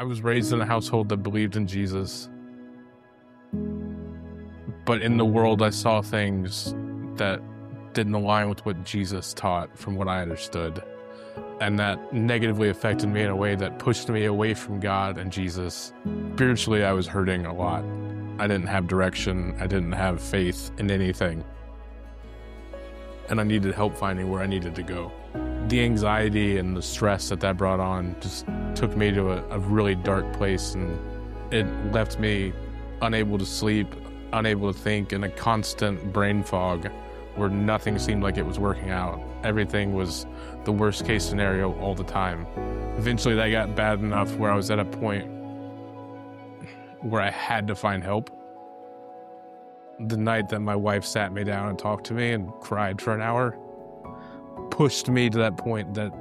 I was raised in a household that believed in Jesus, but in the world I saw things that didn't align with what Jesus taught from what I understood. And that negatively affected me in a way that pushed me away from God and Jesus. Spiritually, I was hurting a lot. I didn't have direction. I didn't have faith in anything. And I needed help finding where I needed to go. The anxiety and the stress that brought on just took me to a really dark place, and it left me unable to sleep, unable to think, in a constant brain fog where nothing seemed like it was working out. Everything was the worst case scenario all the time. Eventually that got bad enough where I was at a point where I had to find help. The night that my wife sat me down and talked to me and cried for an hour pushed me to that point that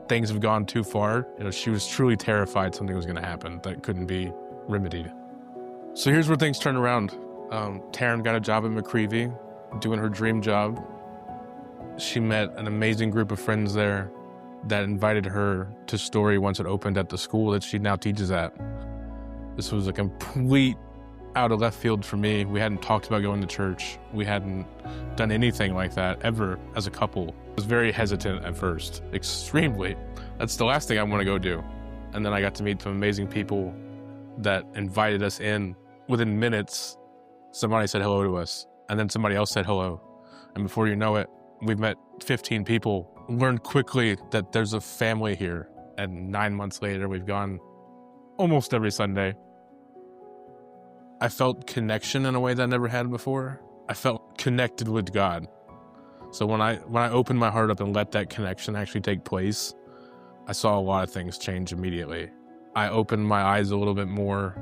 things have gone too far. She was truly terrified something was gonna happen that couldn't be remedied. So here's where things turned around. Taryn got a job at McCreevy, doing her dream job. She met an amazing group of friends there that invited her to Story once it opened at the school that she now teaches at. This was a complete out of left field for me. We hadn't talked about going to church. We hadn't done anything like that ever as a couple. I was very hesitant at first, extremely. That's the last thing I want to go do. And then I got to meet some amazing people that invited us in. Within minutes, somebody said hello to us, and then somebody else said hello. And before you know it, we've met 15 people, learned quickly that there's a family here. And 9 months later, we've gone almost every Sunday. I felt connection in a way that I never had before. I felt connected with God. So when I opened my heart up and let that connection actually take place, I saw a lot of things change immediately. I opened my eyes a little bit more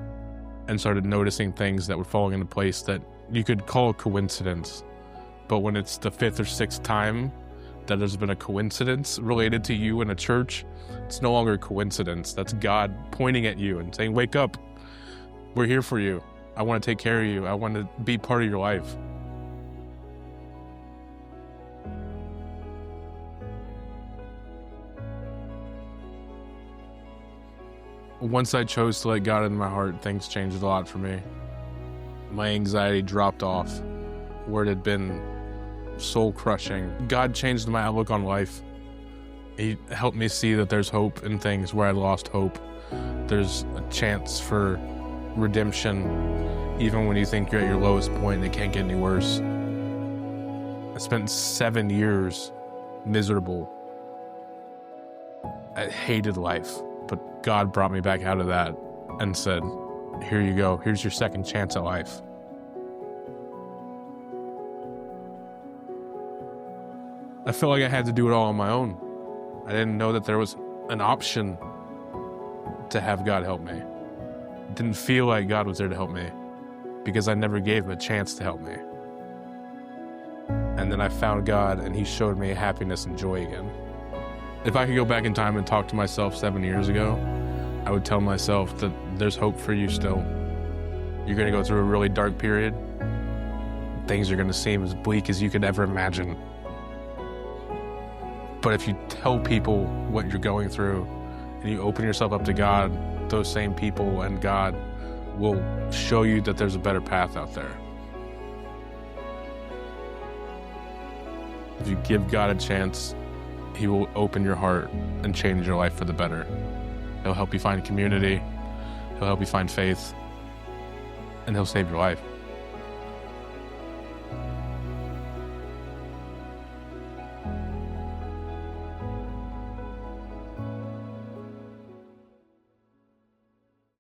and started noticing things that were falling into place that you could call a coincidence. But when it's the 5th or 6th time that there's been a coincidence related to you in a church, it's no longer a coincidence. That's God pointing at you and saying, wake up, we're here for you. I want to take care of you. I want to be part of your life. Once I chose to let God in my heart, things changed a lot for me. My anxiety dropped off where it had been soul crushing. God changed my outlook on life. He helped me see that there's hope in things where I lost hope. There's a chance for redemption, even when you think you're at your lowest point and it can't get any worse. I spent 7 years miserable. I hated life, but God brought me back out of that and said, here you go, here's your second chance at life. I felt like I had to do it all on my own. I didn't know that there was an option to have God help me. It didn't feel like God was there to help me because I never gave him a chance to help me. And then I found God and he showed me happiness and joy again. If I could go back in time and talk to myself 7 years ago, I would tell myself that there's hope for you still. You're gonna go through a really dark period. Things are gonna seem as bleak as you could ever imagine. But if you tell people what you're going through and you open yourself up to God, those same people and God will show you that there's a better path out there. If you give God a chance, he will open your heart and change your life for the better. He'll help you find community, he'll help you find faith, and he'll save your life.